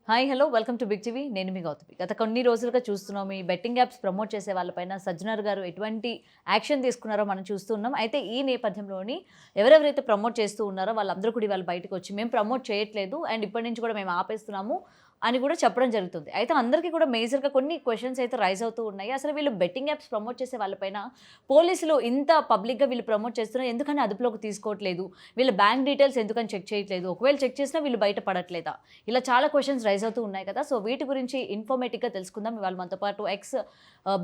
Hi hello welcome to big TV. నేను మీ గౌతమి. గత కొన్ని రోజులుగా చూస్తున్నాం ఈ బెట్టింగ్ యాప్స్ ప్రమోట్ చేసే వాళ్ళపైన సజ్జనర్ గారు ఎటువంటి యాక్షన్ తీసుకున్నారో మనం చూస్తున్నాం. అయితే ఈ నేపథ్యంలోని ఎవరెవరైతే ప్రమోట్ చేస్తూ ఉన్నారో వాళ్ళందరూ కూడా ఇవాళ బయటకు వచ్చి మేము ప్రమోట్ చేయట్లేదు అండ్ ఇప్పటి నుంచి కూడా మేము ఆపేస్తున్నాము అని కూడా చెప్పడం జరుగుతుంది. అయితే అందరికీ కూడా మేజర్గా కొన్ని క్వశ్చన్స్ అయితే రైజ్ అవుతూ ఉన్నాయి. అసలు వీళ్ళు బెట్టింగ్ యాప్స్ ప్రమోట్ చేసే వాళ్ళపైన పోలీసులు ఇంత పబ్లిక్గా వీళ్ళు ప్రమోట్ చేస్తున్నారు, ఎందుకని అదుపులోకి తీసుకోవట్లేదు, వీళ్ళ బ్యాంక్ డీటెయిల్స్ ఎందుకని చెక్ చేయట్లేదు, ఒకవేళ చెక్ చేసినా వీళ్ళు బయటపడట్లేదా, ఇలా చాలా క్వశ్చన్స్ రైజ్ అవుతూ ఉన్నాయి కదా. సో వీటి గురించి ఇన్ఫర్మేటివ్గా తెలుసుకుందాం. ఇవాళ మనతో పాటు ఎక్స్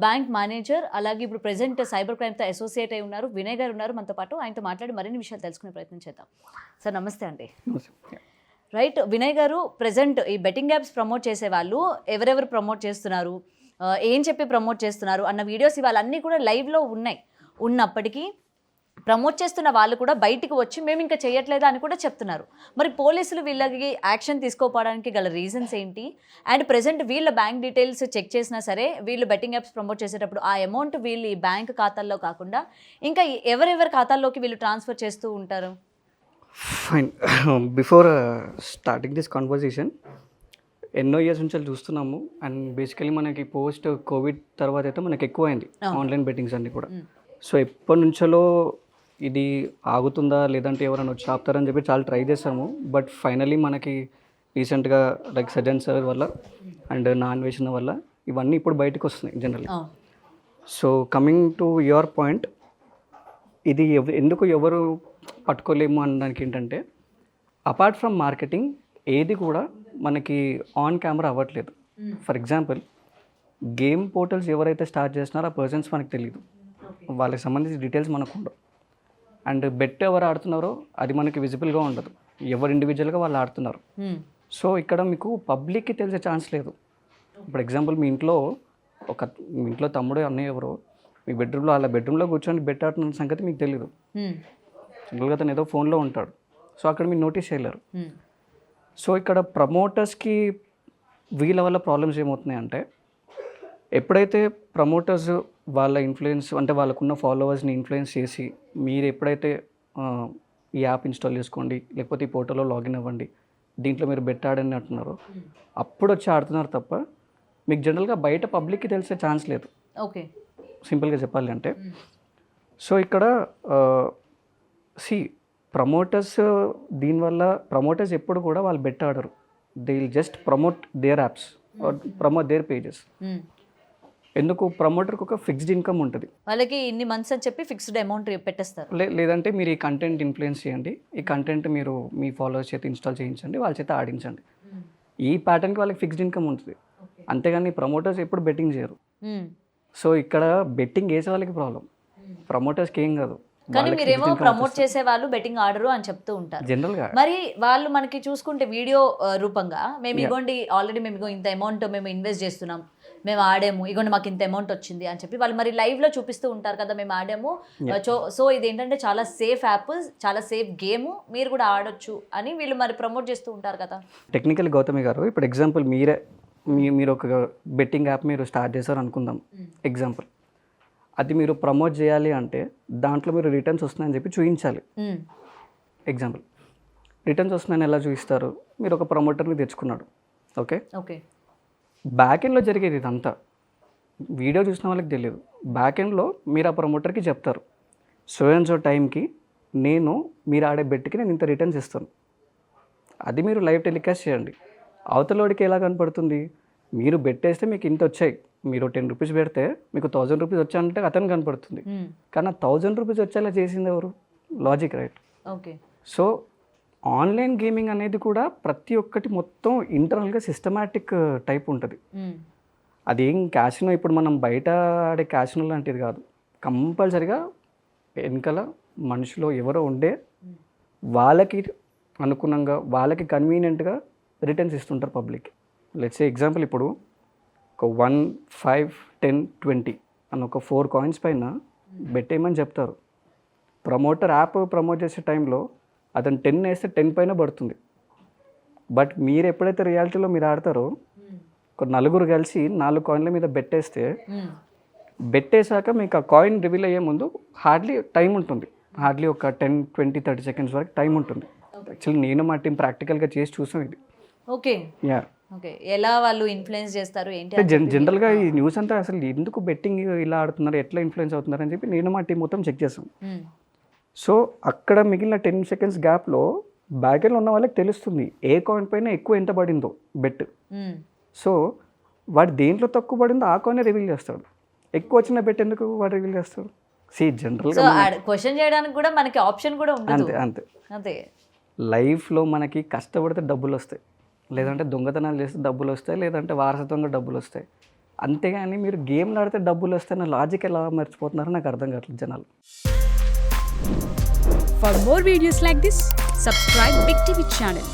బ్యాంక్ మేనేజర్, అలాగే ఇప్పుడు ప్రెజెంట్ సైబర్ క్రైమ్తో అసోసియేట్ అయి ఉన్నారు వినయ్ గారు ఉన్నారు మనతో పాటు. ఆయనతో మాట్లాడి మరిన్ని విషయాలు తెలుసుకునే ప్రయత్నం చేద్దాం. సార్ నమస్తే అండి. రైట్, వినయ్ గారు, ప్రెజెంట్ ఈ బెట్టింగ్ యాప్స్ ప్రమోట్ చేసే వాళ్ళు ఎవరెవరు ప్రమోట్ చేస్తున్నారు, ఏం చెప్పి ప్రమోట్ చేస్తున్నారు అన్న వీడియోస్ ఇవాళ అన్నీ కూడా లైవ్లో ఉన్నప్పటికీ ప్రమోట్ చేస్తున్న వాళ్ళు కూడా బయటికి వచ్చి మేము ఇంకా చేయట్లేదా అని కూడా చెప్తున్నారు. మరి పోలీసులు వీళ్ళకి యాక్షన్ తీసుకోవడానికి గల రీజన్స్ ఏంటి? అండ్ ప్రెజెంట్ వీళ్ళ బ్యాంక్ డీటెయిల్స్ చెక్ చేసినా సరే వీళ్ళు బెట్టింగ్ యాప్స్ ప్రమోట్ చేసేటప్పుడు ఆ అమౌంట్ వీళ్ళు ఈ బ్యాంక్ ఖాతాల్లో కాకుండా ఇంకా ఎవరెవరి ఖాతాల్లోకి వీళ్ళు ట్రాన్స్ఫర్ చేస్తూ ఉంటారు? Fine. Before starting this conversation, ఎన్నో ఇయర్స్ నుంచి చూస్తున్నాము. అండ్ బేసికలీ మనకి పోస్ట్ కోవిడ్ తర్వాత అయితే మనకి ఎక్కువైంది ఆన్లైన్ బెట్టింగ్స్ అన్నీ కూడా. సో ఎప్పటి నుంచో ఇది ఆగుతుందా లేదంటే ఎవరైనా వచ్చి ఆపుతారని చెప్పి చాలా ట్రై చేసాము. బట్ ఫైనలీ మనకి రీసెంట్గా లైక్ సజన్ సార్ వల్ల అండ్ నా అన్వేషణ వల్ల ఇవన్నీ ఇప్పుడు బయటకు వస్తున్నాయి general. So coming to your point, ఇది ఎందుకు ఎవరు పట్టుకోలేము అనడానికి ఏంటంటే, అపార్ట్ ఫ్రమ్ మార్కెటింగ్ ఏది కూడా మనకి ఆన్ కెమెరా అవ్వట్లేదు. ఫర్ ఎగ్జాంపుల్, గేమ్ పోర్టల్స్ ఎవరైతే స్టార్ట్ చేస్తున్నారో ఆ పర్సన్స్ మనకు తెలియదు, వాళ్ళకి సంబంధించిన డీటెయిల్స్ మనకు ఉండవు. అండ్ బెట్ ఎవరు ఆడుతున్నారో అది మనకి విజిబుల్గా ఉండదు, ఎవరు ఇండివిజువల్గా వాళ్ళు ఆడుతున్నారు. సో ఇక్కడ మీకు పబ్లిక్కి తెలిసే ఛాన్స్ లేదు. ఇప్పుడు ఎగ్జాంపుల్, మీ ఇంట్లో తమ్ముడు అన్నయ్య ఎవరో మీ బెడ్రూమ్లో అలా బెడ్రూమ్లో కూర్చొని బెట్ ఆడుతున్న సంగతి మీకు తెలియదు. జనరల్గా తను ఏదో ఫోన్లో ఉంటాడు, సో అక్కడ మీరు నోటీస్ చేయలేరు. సో ఇక్కడ ప్రమోటర్స్కి వీళ్ళ వల్ల ప్రాబ్లమ్స్ ఏమవుతున్నాయంటే, ఎప్పుడైతే ప్రమోటర్స్ వాళ్ళ ఇన్ఫ్లుయెన్స్ అంటే వాళ్ళకున్న ఫాలోవర్స్ని ఇన్ఫ్లుయెన్స్ చేసి మీరు ఎప్పుడైతే ఈ యాప్ ఇన్స్టాల్ చేసుకోండి లేకపోతే ఈ పోర్టల్లో లాగిన్ అవ్వండి, దీంట్లో మీరు బెట్ ఆడని అంటున్నారు, అప్పుడు వచ్చి ఆడుతున్నారు తప్ప మీకు జనరల్గా బయట పబ్లిక్కి తెలిసే ఛాన్స్ లేదు. ఓకే, సింపుల్గా చెప్పాలి అంటే. సో ఇక్కడ ప్రమోటర్స్, దీనివల్ల ప్రమోటర్స్ ఎప్పుడు కూడా వాళ్ళు బెట్ ఆడరు. They will just promote their apps or promote their pages. ఎందుకు? ప్రమోటర్కి ఒక ఫిక్స్డ్ ఇన్కమ్ ఉంటుంది, వాళ్ళకి ఇన్ని మంత్స్ అని చెప్పి ఫిక్స్డ్ అమౌంట్ పెట్టేస్తారు. లేదంటే మీరు ఈ కంటెంట్ ఇన్ఫ్లుయెన్స్ చేయండి, ఈ కంటెంట్ మీరు మీ ఫాలోవర్స్ చేత ఇన్స్టాల్ చేయించండి, వాళ్ళ చేత ఆడించండి. ఈ ప్యాటర్న్కి వాళ్ళకి ఫిక్స్డ్ ఇన్కమ్ ఉంటుంది. అంతేగాని ప్రమోటర్స్ ఎప్పుడు బెట్టింగ్ చేయరు. సో ఇక్కడ బెట్టింగ్ వేసే వాళ్ళకి ప్రాబ్లం, ప్రమోటర్స్కి ఏం కాదు. కానీ మీరేమో ప్రమోట్ చేసే వాళ్ళు బెట్టింగ్ ఆర్డరు అని చెప్తూ ఉంటారు జనరల్గా. మరి వాళ్ళు మనకి చూసుకుంటే వీడియో రూపంగా మేము ఇగోండి ఆల్రెడీ మేము ఇంత అమౌంట్ మేము ఇన్వెస్ట్ చేస్తున్నాం, మేము ఆడాము, ఇగోండి మాకు ఇంత అమౌంట్ వచ్చింది అని చెప్పి వాళ్ళు మరి లైవ్లో చూపిస్తూ ఉంటారు కదా, మేము ఆడాము. సో ఇది ఏంటంటే చాలా సేఫ్ యాప్, చాలా సేఫ్ గేమ్, మీరు కూడా ఆడొచ్చు అని వీళ్ళు మరి ప్రమోట్ చేస్తూ ఉంటారు కదా. టెక్నికల్ గౌతమి గారు, ఇప్పుడు ఎగ్జాంపుల్ మీరు ఒక బెట్టింగ్ యాప్ మీరు స్టార్ట్ చేశారు అనుకుందాం ఎగ్జాంపుల్. అది మీరు ప్రమోట్ చేయాలి అంటే దాంట్లో మీరు రిటర్న్స్ వస్తున్నాయని చెప్పి చూపించాలి. ఎగ్జాంపుల్, రిటర్న్స్ వస్తున్నాయని ఎలా చూపిస్తారు? మీరు ఒక ప్రమోటర్ని తెచ్చుకున్నాడు, ఓకే, బ్యాక్ ఎండ్లో జరిగేది ఇదంతా వీడియో చూసిన వాళ్ళకి తెలియదు. బ్యాక్ ఎండ్లో మీరు ఆ ప్రమోటర్కి చెప్తారు, సో అండ్ సో టైంకి మీరు ఆడే బెట్కి నేను ఇంత రిటర్న్స్ ఇస్తాను. అది మీరు లైవ్ టెలికాస్ట్ చేయండి. అవతలోడికి ఎలా కనపడుతుంది? మీరు బెట్టేస్తే మీకు ఇంత వచ్చాయి, మీరు 10 రూపీస్ పెడితే మీకు 1000 రూపీస్ వచ్చాయంటే అతను కనపడుతుంది. కానీ 1000 రూపీస్ వచ్చేలా చేసింది ఎవరు? Logic, right? Okay. So online gaming అనేది కూడా ప్రతి ఒక్కటి మొత్తం ఇంటర్నల్గా సిస్టమాటిక్ టైప్ ఉంటుంది. అదేం క్యాసినో ఇప్పుడు మనం బయట ఆడే క్యాసినో లాంటిది కాదు. కంపల్సరిగా వెనకాల మనుషులు ఎవరో ఉండే వాళ్ళకి అనుగుణంగా వాళ్ళకి కన్వీనియంట్గా రిటర్న్స్ ఇస్తుంటారు పబ్లిక్. లెట్స్ సే ఎగ్జాంపుల్, ఇప్పుడు ఒక 1, 5, 10, 20 అని ఒక 4 కాయిన్స్ పైన బెట్ వేయమని చెప్తారు. ప్రమోటర్ యాప్ ప్రమోట్ చేసే టైంలో అతను 10 వేస్తే 10 పైన పడుతుంది. బట్ మీరు ఎప్పుడైతే రియాలిటీలో మీరు ఆడతారో, ఒక 4 కలిసి 4 కాయిన్ల మీద బెట్ వేస్తే, బెట్ వేసాక మీకు ఆ కాయిన్ రివీల్ అయ్యే ముందు హార్డ్లీ టైం ఉంటుంది, హార్డ్లీ ఒక 10, 20, 30 సెకండ్స్ వరకు టైం ఉంటుంది. యాక్చువల్లీ నేను మా టీం ప్రాక్టికల్గా చేసి చూసాం ఇది. ఓకే. యా, ఓకే, ఎలా వాళ్ళు ఇన్ఫ్లుయెన్స్ చేస్తారు ఏంటి అంటే అని చెప్పి జనరల్గా ఈ న్యూస్ అంతా అసలు ఎందుకు బెట్టింగ్ ఇలా ఆడుతున్నారు, ఎట్లా ఇన్ఫ్లుయెన్స్ అవుతున్నారు అని చెప్పి నేను మా టీం మొత్తం చెక్ చేసాం. మ్మ్. సో అక్కడ మిగిలిన 10 seconds గ్యాప్లో బ్యాకెండ్లో ఉన్న వాళ్ళకి తెలుస్తుంది ఏ కాయిన్ పైన ఎక్కువ ఎంత పడిందో బెట్. మ్మ్. సో వాడు దేంట్లో తక్కువ పడిందో ఆ కాయిన్ రివీల్ చేస్తాడు. ఎక్కువ వచ్చిన బెట్ ఎందుకు వాడు రివీల్ చేస్తాడు? సో జనరల్గా క్వశ్చన్ చేయడానికి కూడా మనకి ఆప్షన్ కూడా ఉండదు. అంతే అంతే. అంతే. లైఫ్లో మనకి కష్టపడితే డబ్బులు వస్తాయి, లేదంటే దొంగతనాలు చేస్తే డబ్బులు వస్తాయి, లేదంటే వారసత్వంగా డబ్బులు వస్తాయి. అంతేగాని మీరు గేమ్లు ఆడితే డబ్బులు వస్తాయన్న లాజిక్ ఎలా మర్చిపోతున్నారో నాకు అర్థం కావట్లేదు జనాలు. For more videos like this, subscribe Big TV channel.